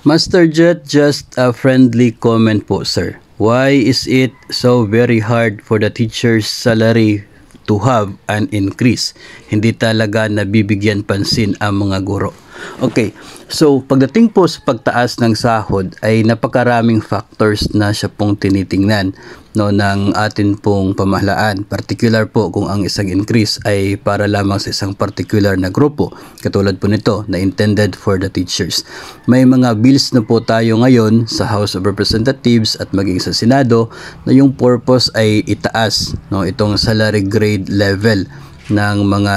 Master Jet, just a friendly comment po, sir. Why is it so very hard for the teacher's salary to have an increase? Hindi talaga nabibigyan pansin ang mga guro. Okay, so pagdating po sa pagtaas ng sahod ay napakaraming factors na siya pong tinitingnan ng atin pong pamahalaan. Particular po kung ang isang increase ay para lamang sa isang particular na grupo. Katulad po nito na intended for the teachers. May mga bills na po tayo ngayon sa House of Representatives at maging sa Senado na yung purpose ay itaas itong salary grade level ng mga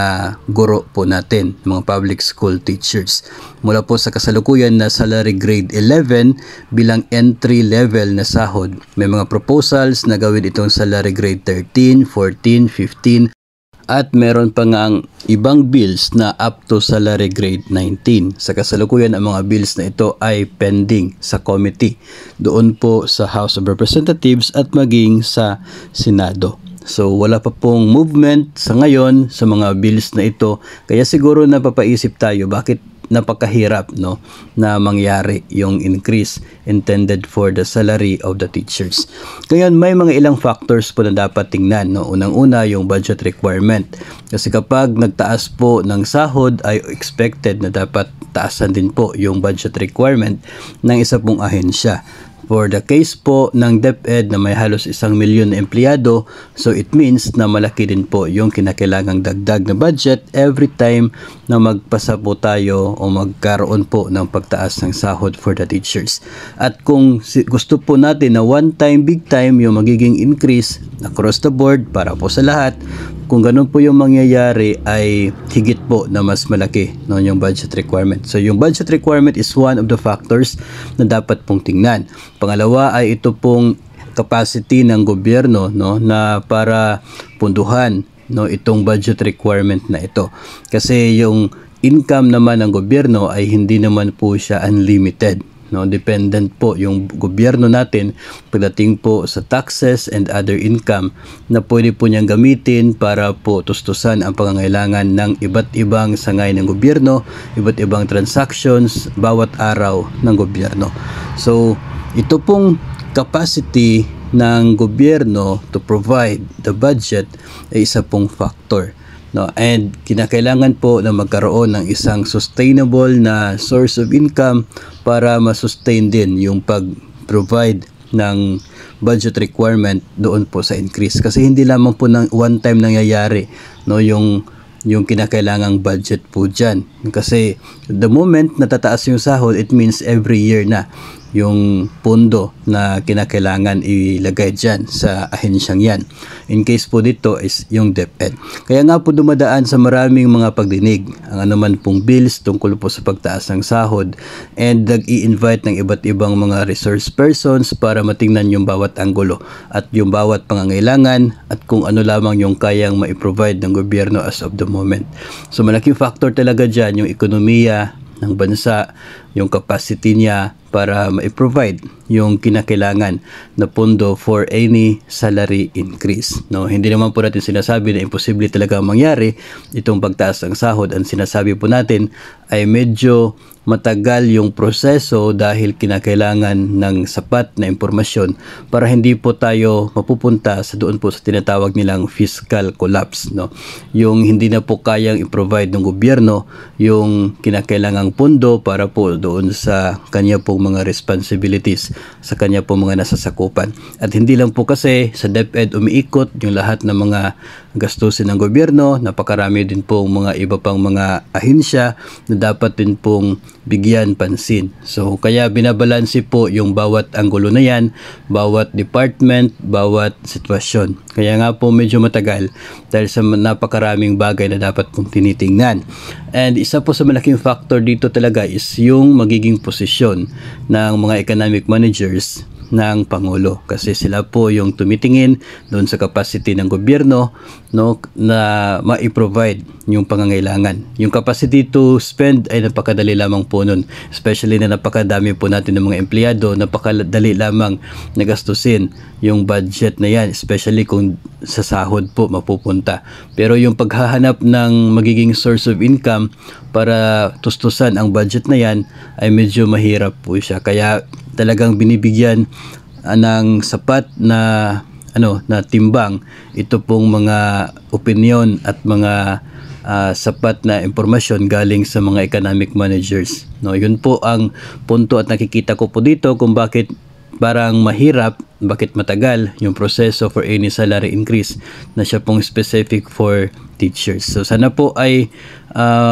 guro po natin, mga public school teachers. Mula po sa kasalukuyan na salary grade 11 bilang entry level na sahod, may mga proposals na gawin itong salary grade 13, 14, 15, at meron pa nga ang ibang bills na up to salary grade 19. Sa kasalukuyan, ang mga bills na ito ay pending sa committee doon po sa House of Representatives at maging sa Senado. So wala pa pong movement sa ngayon sa mga bills na ito, kaya siguro napapaisip tayo bakit napakahirap na mangyari yung increase intended for the salary of the teachers. Ngayon may mga ilang factors po na dapat tingnan. Unang-una yung budget requirement, kasi kapag nagtaas po ng sahod ay expected na dapat taasan din po yung budget requirement ng isa pong ahensya. For the case po ng DepEd na may halos 1 milyon na empleyado, so it means na malaki din po yung kinakailangang dagdag na budget every time na magpasa po tayo o magkaroon po ng pagtaas ng sahod for the teachers. At kung gusto po natin na one time, big time yung magiging increase across the board para po sa lahat, kung ganun po yung mangyayari ay higit po na mas malaki yung budget requirement. So yung budget requirement is one of the factors na dapat pong tingnan. Pangalawa ay ito pong capacity ng gobyerno na para punduhan itong budget requirement na ito. Kasi yung income naman ng gobyerno ay hindi naman po siya unlimited. Dependent po yung gobyerno natin pagdating po sa taxes and other income na pwede po niyang gamitin para po tustusan ang pangangailangan ng iba't ibang sangay ng gobyerno, iba't ibang transactions bawat araw ng gobyerno. So ito pong capacity ng gobyerno to provide the budget ay isa pong factor. And kinakailangan po na magkaroon ng isang sustainable na source of income para masustain din yung pag-provide ng budget requirement doon po sa increase. Kasi hindi lamang po ng one time nangyayari yung kinakailangang budget po dyan. Kasi the moment natataas yung sahod, it means every year na yung pondo na kinakailangan ilagay dyan sa ahensyang yan. In case po dito is yung DepEd. Kaya nga po dumadaan sa maraming mga pagdinig ang anuman pong bills tungkol po sa pagtaas ng sahod, and nag-i-invite ng iba't ibang mga resource persons para matingnan yung bawat anggulo at yung bawat pangangailangan at kung ano lamang yung kayang ma-provide ng gobyerno as of the moment. So malaking factor talaga dyan yung ekonomiya ng bansa, yung capacity niya para ma-provide yung kinakailangan na pondo for any salary increase. Hindi naman po natin sinasabi na imposible talaga mangyari itong pagtaas ng sahod. Ang sinasabi po natin ay medyo matagal yung proseso dahil kinakailangan ng sapat na impormasyon para hindi po tayo mapupunta sa doon po sa tinatawag nilang fiscal collapse. Yung hindi na po kayang i-provide ng gobyerno yung kinakailangang pondo para po doon sa kanya pong mga responsibilities, sa kanya pong mga nasasakupan. At hindi lang po kasi sa DepEd umiikot yung lahat ng mga gastusin ng gobyerno, napakarami din pong mga iba pang mga ahensya na dapat din pong bigyan pansin. So kaya binabalanse po yung bawat anggulo na yan, bawat department, bawat sitwasyon. Kaya nga po medyo matagal dahil sa napakaraming bagay na dapat pong tinitingnan. And isa po sa malaking factor dito talaga is yung magiging posisyon ng mga economic managers ng Pangulo, kasi sila po yung tumitingin doon sa capacity ng gobyerno na ma-provide yung pangangailangan. Yung capacity to spend ay napakadali lamang po nun, especially na napakadami po natin ng mga empleyado, napakadali lamang nagastusin yung budget na yan, especially kung sa sahod po mapupunta. Pero yung paghahanap ng magiging source of income para tustusan ang budget na yan ay medyo mahirap po siya. Kaya talagang binibigyan ng sapat na na timbang ito pong mga opinion at mga sapat na impormasyon galing sa mga economic managers. No, yun po ang punto at nakikita ko po dito kung bakit parang mahirap, bakit matagal yung proseso for any salary increase na siya pong specific for teachers. So sana po ay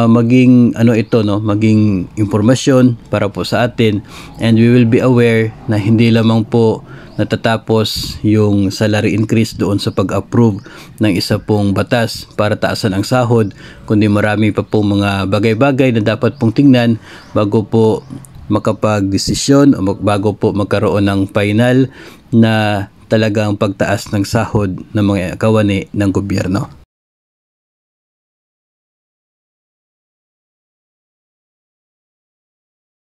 maging maging impormasyon para po sa atin, and we will be aware na hindi lamang po natatapos yung salary increase doon sa pag-approve ng isa pong batas para taasan ang sahod, kundi marami pa pong mga bagay-bagay na dapat pong tingnan bago po makapag-desisyon o bago po magkaroon ng final na talagang pagtaas ng sahod ng mga kawani ng gobyerno.